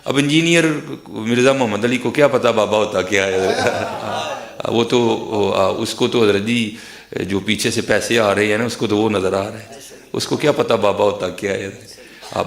اب انجینئر مرزا محمد علی کو کیا پتہ بابا ہوتا کیا ہے؟ وہ تو اس کو تو حضرت جی جو پیچھے سے پیسے آ رہے ہیں نا، اس کو تو وہ نظر آ رہا ہے، اس کو کیا پتہ بابا ہوتا کیا ہے؟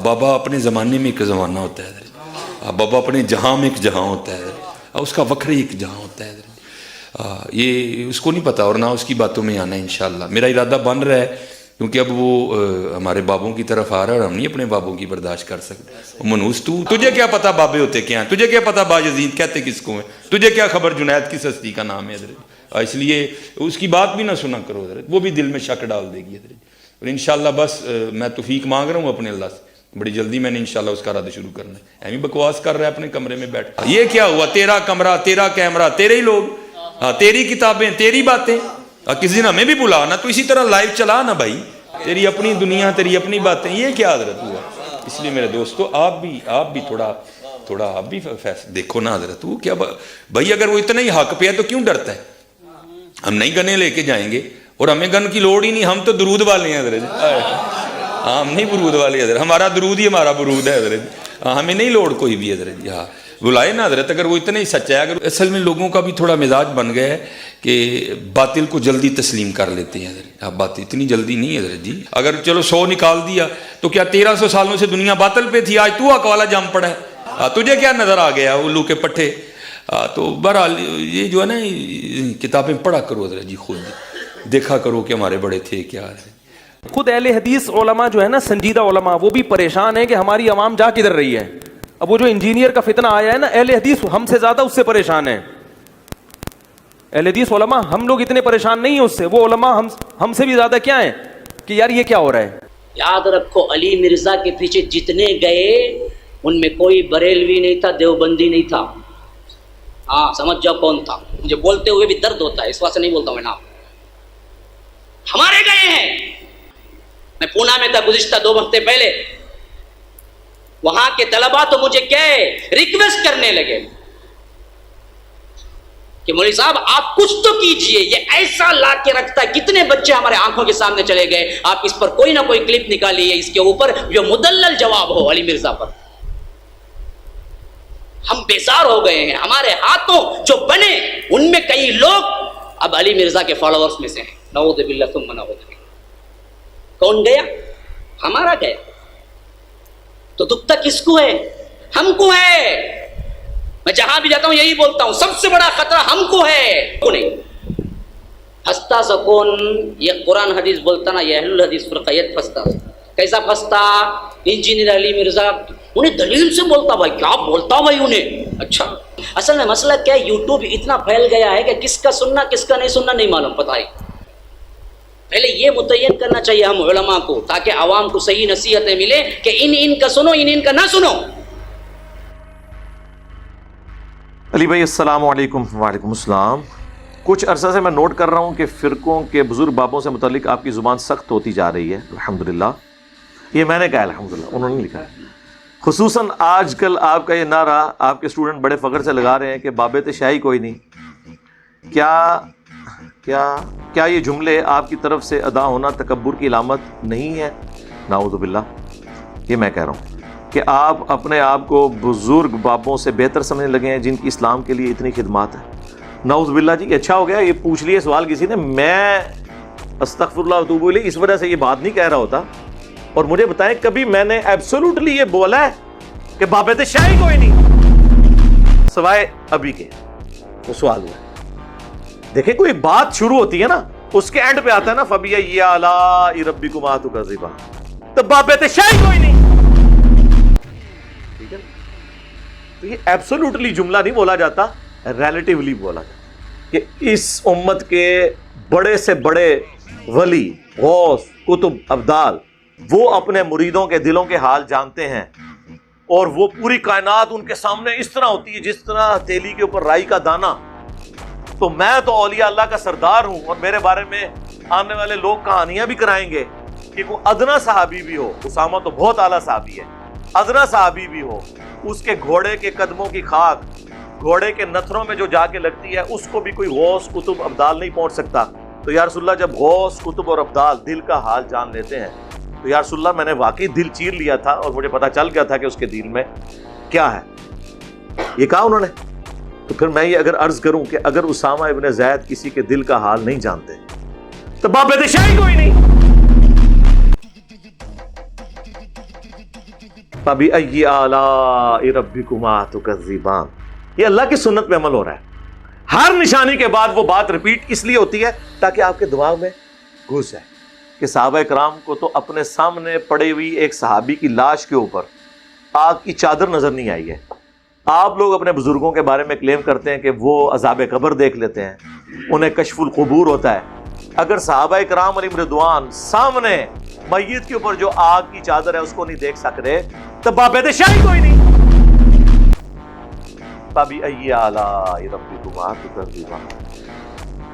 بابا اپنے زمانے میں ایک زمانہ ہوتا ہے حضرت، بابا اپنے جہاں میں ایک جہاں ہوتا ہے حضرت، اس کا وکر ایک جہاں ہوتا ہے حضرت، یہ اس کو نہیں پتہ اور نہ اس کی باتوں میں آنا ہے انشاءاللہ۔ میرا ارادہ بن رہا ہے کیونکہ اب وہ ہمارے بابوں کی طرف آ رہا ہے اور ہم نہیں اپنے بابوں کی برداشت کر سکتے۔ منوس تجھے کیا پتہ بابے ہوتے کیا ہیں؟ تجھے کیا پتہ باجزید کہتے کس کو ہیں؟ تجھے کیا خبر جنید کس ہستی کا نام ہے حضرت؟ اس لیے اس کی بات بھی نہ سنا کرو حضرت، وہ بھی دل میں شک ڈال دے گی حضرت۔ اور انشاءاللہ بس میں توفیق مانگ رہا ہوں اپنے اللہ سے، بڑی جلدی میں نے انشاءاللہ اس کا رد شروع کرنا ہے۔ ایویں بکواس کر رہا ہے اپنے کمرے میں بیٹھ، یہ کیا ہوا؟ تیرا کمرہ، تیرا کیمرہ، تیرے ہی لوگ، تیری کتابیں، تیری باتیں، کسی دن ہمیں بھی بلا نا، تو اسی طرح لائیو چلا نا بھائی، تیری اپنی دنیا، تیری اپنی باتیں، یہ کیا حضرت ہوا؟ اس لیے میرے دوستو آپ بھی تھوڑا آپ بھی دیکھو نا حضرت، وہ کیا بھائی اگر وہ اتنا ہی حق پہ ہے تو کیوں ڈرتا ہے؟ ہم نہیں گنے لے کے جائیں گے اور ہمیں گن کی لوڑ ہی نہیں، ہم تو درود والے ہیں حضرت، ہم نہیں برود والے حضرت، ہمارا درود ہی ہمارا برود ہے حضرت، ہمیں نہیں لوڑ کوئی بھی حضرت جی، ہاں بلائے نا حضرت، اگر وہ اتنا ہی سچا ہے۔ اگر اصل میں لوگوں کا بھی تھوڑا مزاج بن گیا ہے کہ باطل کو جلدی تسلیم کر لیتے ہیں حضرت، اب بات اتنی جلدی نہیں ہے حضرت جی، اگر چلو 100 نکال دیا تو کیا 1300 سالوں سے دنیا باطل پہ تھی، آج تو اکوالا جم پڑا ہے، تجھے کیا نظر آ گیا الو کے پٹھے؟ تو بہرحال یہ جو ہے نا کتابیں پڑھا کرو حضرت جی، خود دیکھا کرو کہ ہمارے بڑے تھے کیا ہے۔ خود اہل حدیث علماء جو ہے نا، سنجیدہ علماء، وہ بھی پریشان ہیں کہ ہماری عوام جا کدھر رہی ہے۔ اب وہ جو انجینئر کا فتنہ آیا ہے نا، اہل حدیث ہم سے زیادہ اس سے پریشان ہیں۔ اہل حدیث علماء ہم لوگ اتنے پریشان نہیں ہیں اس سے، وہ علماء ہم سے بھی زیادہ کیا ہیں کہ یار یہ کیا ہو رہا ہے۔ یاد رکھو علی مرزا کے پیچھے جتنے گئے ان میں کوئی بریلوی نہیں تھا، دیوبندی نہیں تھا۔ ہاں سمجھ جاؤ کون تھا، مجھے بولتے ہوئے بھی درد ہوتا ہے، اس واسطے نہیں بولتا ہوں میں نام۔ ہمارے گئے ہیں، میں پونا میں تھا گزشتہ 2 ہفتے پہلے، وہاں کے طلباء تو مجھے کہے ریکویسٹ کرنے لگے کہ مولوی صاحب آپ کچھ تو کیجئے، یہ ایسا لا کے رکھتا ہے، کتنے بچے ہمارے آنکھوں کے سامنے چلے گئے، آپ اس پر کوئی نہ کوئی کلپ نکالیے، اس کے اوپر جو مدلل جواب ہو علی مرزا پر۔ ہم بیزار ہو گئے ہیں، ہمارے ہاتھوں جو بنے ان میں کئی لوگ اب علی مرزا کے فالوورز میں سے ہیں، نعوذ باللہ ثم نعوذ باللہ۔ کون گیا؟ ہمارا گیا، تو دکھ تک کس کو ہے؟ ہم کو ہے۔ میں جہاں بھی جاتا ہوں یہی بولتا ہوں، سب سے بڑا خطرہ ہم کو ہے، کو نہیں۔ پھنستا سکون، یہ قرآن حدیث بولتا نا، یہ اہل الحدیث فرقیت پھنستا۔ کیسا پھنستا؟ انجینئر علی مرزا انہیں دلیل سے بولتا، بھائی کیا بولتا بھائی انہیں۔ اچھا اصل میں مسئلہ کیا ہے، یوٹیوب اتنا پھیل گیا ہے کہ کس کا سننا کس کا نہیں سننا نہیں معلوم، پتہ ہے۔ پہلے یہ متعین کرنا چاہیے ہم علماء کو، تاکہ عوام کو صحیح نصیحتیں ملے کہ ان کا سنو، ان کا نہ سنو۔ علی بھائی السلام علیکم۔ وعلیکم السلام۔ کچھ عرصہ سے میں نوٹ کر رہا ہوں کہ فرقوں کے بزرگ بابوں سے متعلق آپ کی زبان سخت ہوتی جا رہی ہے، الحمدللہ۔ یہ میں نے کہا الحمدللہ، انہوں نے لکھا ہے۔ خصوصاً آج کل آپ کا یہ نعرہ آپ کے اسٹوڈنٹ بڑے فخر سے لگا رہے ہیں کہ بابت شاہی کوئی نہیں۔ کیا یہ جملے آپ کی طرف سے ادا ہونا تکبر کی علامت نہیں ہے؟ نعوذ باللہ۔ یہ میں کہہ رہا ہوں کہ آپ اپنے آپ کو بزرگ بابوں سے بہتر سمجھنے لگے ہیں جن کی اسلام کے لیے اتنی خدمات ہے۔ نعوذ باللہ جی، اچھا ہو گیا یہ پوچھ لیے سوال کسی نے، میں استغفر اللہ واتوب الیہ اس وجہ سے یہ بات نہیں کہہ رہا ہوتا۔ اور مجھے بتائیں کبھی میں نے ایبسولوٹلی یہ بولا ہے کہ بابت شاہی کوئی نہیں سوائے ابھی کے؟ وہ سوال ہوا ہے۔ دیکھیں کوئی بات شروع ہوتی ہے نا، اس کے اینڈ پہ آتا ہے نا فَبِأَيِّ آلَاءِ رَبِّكُمَا تُكَذِّبَانِ، تو بابت شاہی کوئی نہیں، ٹھیک ہے؟ تو یہ ایبسولوٹلی جملہ نہیں بولا جاتا، ریلیٹیولی بولا جاتا کہ اس امت کے بڑے سے بڑے ولی، غوث، کتب، ابدال، وہ اپنے مریدوں کے دلوں کے حال جانتے ہیں، اور وہ پوری کائنات ان کے سامنے اس طرح ہوتی ہے جس طرح ہتھیلی کے اوپر رائی کا دانہ۔ تو میں تو اولیاء اللہ کا سردار ہوں، اور میرے بارے میں آنے والے لوگ کہانیاں بھی کرائیں گے کہ کوئی ادنا صحابی بھی ہو، اسامہ تو بہت اعلیٰ صحابی ہے، ادنا صحابی بھی ہو، اس کے گھوڑے کے قدموں کی خاک گھوڑے کے نتھروں میں جو جا کے لگتی ہے اس کو بھی کوئی غوث، کتب، ابدال نہیں پہنچ سکتا۔ تو یا رسول اللہ جب غوث، کتب اور ابدال دل کا حال جان لیتے ہیں تو یا رسول اللہ میں نے واقعی دل چیر لیا تھا، اور مجھے پتا چل گیا تھا کہ اس کے دل میں کیا ہے۔ یہ کہا انہوں نے. تو پھر میں یہ اگر عرض کروں کہ اگر اسامہ ابن زید کسی کے دل کا حال نہیں جانتے تو باب شاہی کوئی نہیں. فَبِأَيِّ آلَاءِ رَبِّكُمَا تُكَذِّبَانِ. یہ اللہ کی سنت پہ عمل ہو رہا ہے. ہر نشانی کے بعد وہ بات ریپیٹ اس لیے ہوتی ہے تاکہ آپ کے دماغ میں گھس جائے کہ صحابہ کرام کو تو اپنے سامنے پڑی ہوئی ایک صحابی کی لاش کے اوپر آگ کی چادر نظر نہیں آئی ہے. آپ لوگ اپنے بزرگوں کے بارے میں کلیم کرتے ہیں کہ وہ عذاب قبر دیکھ لیتے ہیں, انہیں کشف القبور ہوتا ہے. اگر صحابہ کرام علیہم رضوان سامنے میت کے اوپر جو آگ کی چادر ہے اس کو نہیں دیکھ سکتے تو بابید شاہی کوئی نہیں. فَبِأَيِّ آلَاءِ رَبِّكُمَا تُكَذِّبَانِ.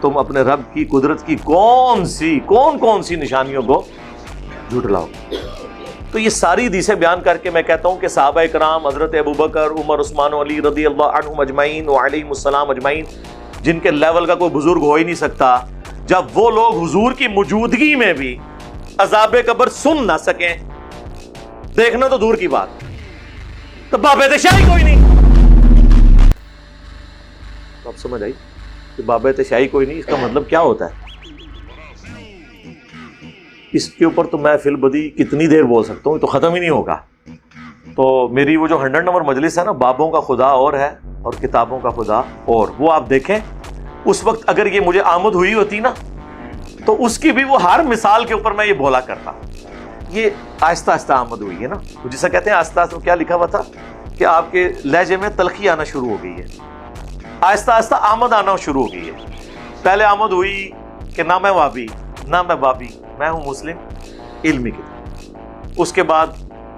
تم اپنے رب کی قدرت کی کون سی نشانیوں کو جھٹلاؤ. تو یہ ساری حدیثیں بیان کر کے میں کہتا ہوں کہ صحابہ کرام حضرت ابوبکر, عمر, عثمان و علی رضی اللہ عنہم اجمعین وعلیہم السلام اجمعین, جن کے لیول کا کوئی بزرگ ہو ہی نہیں سکتا, جب وہ لوگ حضور کی موجودگی میں بھی عذاب قبر سن نہ سکیں, دیکھنا تو دور کی بات, تو بابید شاہی کوئی نہیں. آپ سمجھ آئی کہ بابید شاہی کوئی نہیں, اس کا مطلب کیا ہوتا ہے؟ اس کے اوپر تو میں فی البدی کتنی دیر بول سکتا ہوں, تو ختم ہی نہیں ہوگا. تو میری وہ جو 100 نمبر مجلس ہے نا, بابوں کا خدا اور ہے اور کتابوں کا خدا اور, وہ آپ دیکھیں اس وقت اگر یہ مجھے آمد ہوئی ہوتی نا تو اس کی بھی وہ ہر مثال کے اوپر میں یہ بولا کرتا. یہ آہستہ آہستہ آمد ہوئی ہے نا, جسے کہتے ہیں آہستہ آہستہ. کیا لکھا ہوا تھا کہ آپ کے لہجے میں تلخی آنا شروع ہو گئی ہے, آہستہ آہستہ آمد آنا شروع ہو گئی ہے. پہلے آمد ہوئی کہ نہ میں وابی نہ میں بابی, میں ہوں مسلم علمی کتاب. اس کے بعد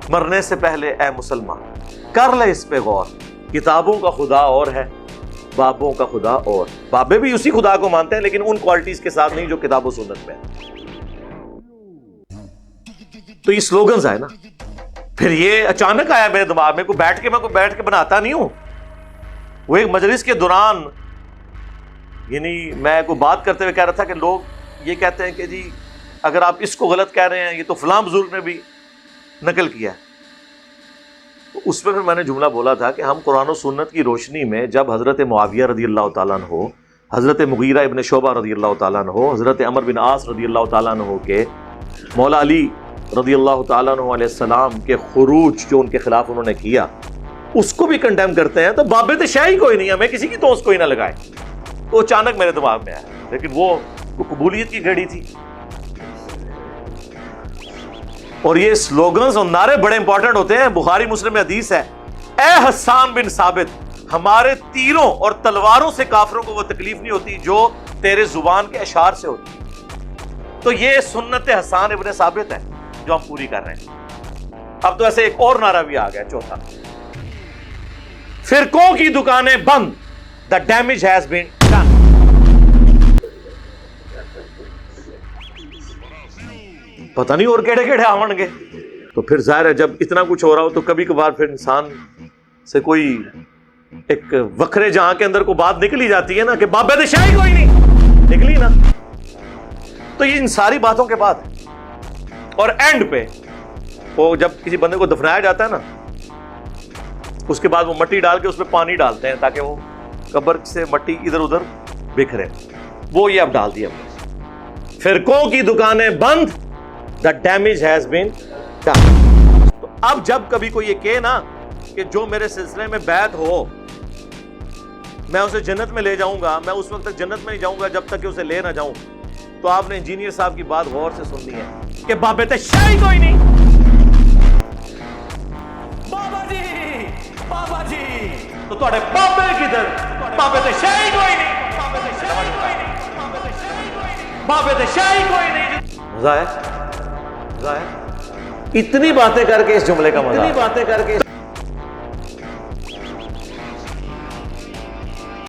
مرنے سے پہلے اے مسلمان کر لے اس پہ غور, کتابوں کا خدا اور ہے, بابوں کا خدا اور. بابے بھی اسی خدا کو مانتے ہیں لیکن ان کوالٹیز کے ساتھ نہیں جو کتاب و سنت میں ہے. تو یہ سلوگنز آئے نا, پھر یہ اچانک آیا میرے دماغ میں, میں کوئی بیٹھ کے بناتا نہیں ہوں. وہ ایک مجلس کے دوران یعنی میں کوئی بات کرتے ہوئے کہہ رہا تھا کہ لوگ یہ کہتے ہیں کہ جی اگر آپ اس کو غلط کہہ رہے ہیں, یہ تو فلاں بزرگ نے بھی نقل کیا ہے. تو اس پہ پھر میں نے جملہ بولا تھا کہ ہم قرآن و سنت کی روشنی میں جب حضرت معاویہ رضی اللہ تعالیٰ عنہ, حضرت مغیرہ ابن شعبہ رضی اللہ تعالیٰ عنہ, حضرت عمر بن عاص رضی اللہ تعالیٰ عنہ کے مولا علی رضی اللہ تعالیٰ عنہ علیہ السلام کے خروج جو ان کے خلاف انہوں نے کیا, اس کو بھی کنڈیم کرتے ہیں, تو بابید شاہی کوئی نہیں, ہمیں کسی کی توس کوئی نہ لگائے. تو اچانک میرے دماغ میں آیا, لیکن وہ قبولیت کی گھڑی تھی. اور یہ سلوگنز اور نعرے بڑے امپورٹنٹ ہوتے ہیں. بخاری مسلم میں حدیث ہے, اے حسان بن ثابت, ہمارے تیروں اور تلواروں سے کافروں کو وہ تکلیف نہیں ہوتی جو تیرے زبان کے اشعار سے ہوتی. تو یہ سنت حسان ابن ثابت ہے جو ہم پوری کر رہے ہیں. اب تو ایسے ایک اور نعرہ بھی آ گیا, چوتھا, فرقوں کی دکانیں بند, the damage has been done. پتہ نہیں اور کیڑے آون گے. تو پھر ظاہر ہے جب اتنا کچھ ہو رہا ہو تو کبھی کبھار پھر انسان سے کوئی ایک وکھرے جہاں کے اندر کو بات نکلی جاتی ہے نا کہ بابید شاہی کوئی نہیں, نکلی نا. تو یہ ان ساری باتوں کے بعد اور اینڈ پہ وہ جب کسی بندے کو دفنایا جاتا ہے نا, اس کے بعد وہ مٹی ڈال کے اس میں پانی ڈالتے ہیں تاکہ وہ قبر سے مٹی ادھر ادھر بکھرے. وہ یہ اب ڈال دیا, فرقوں کی دکانیں بند, the damage has been done. تو اب جب کبھی کوئی یہ کہے نا کہ جو میرے سلسلے میں بیعت ہو میں اسے جنت میں لے جاؤں گا, میں اس وقت تک جنت میں نہیں جاؤں گا جب تک کہ اسے لے نہ جاؤں, تو آپ نے انجینئر صاحب کی بات غور سے سننی ہے کہ بابید شاہی کوئی نہیں. بابا جی تو تھوڑے بابے کدھر, بابید شاہی کوئی نہیں, بابید شاہی کوئی نہیں. مزہ ہے, اتنی باتیں کر کے اس جملے کا مزہ, اتنی باتیں کر کے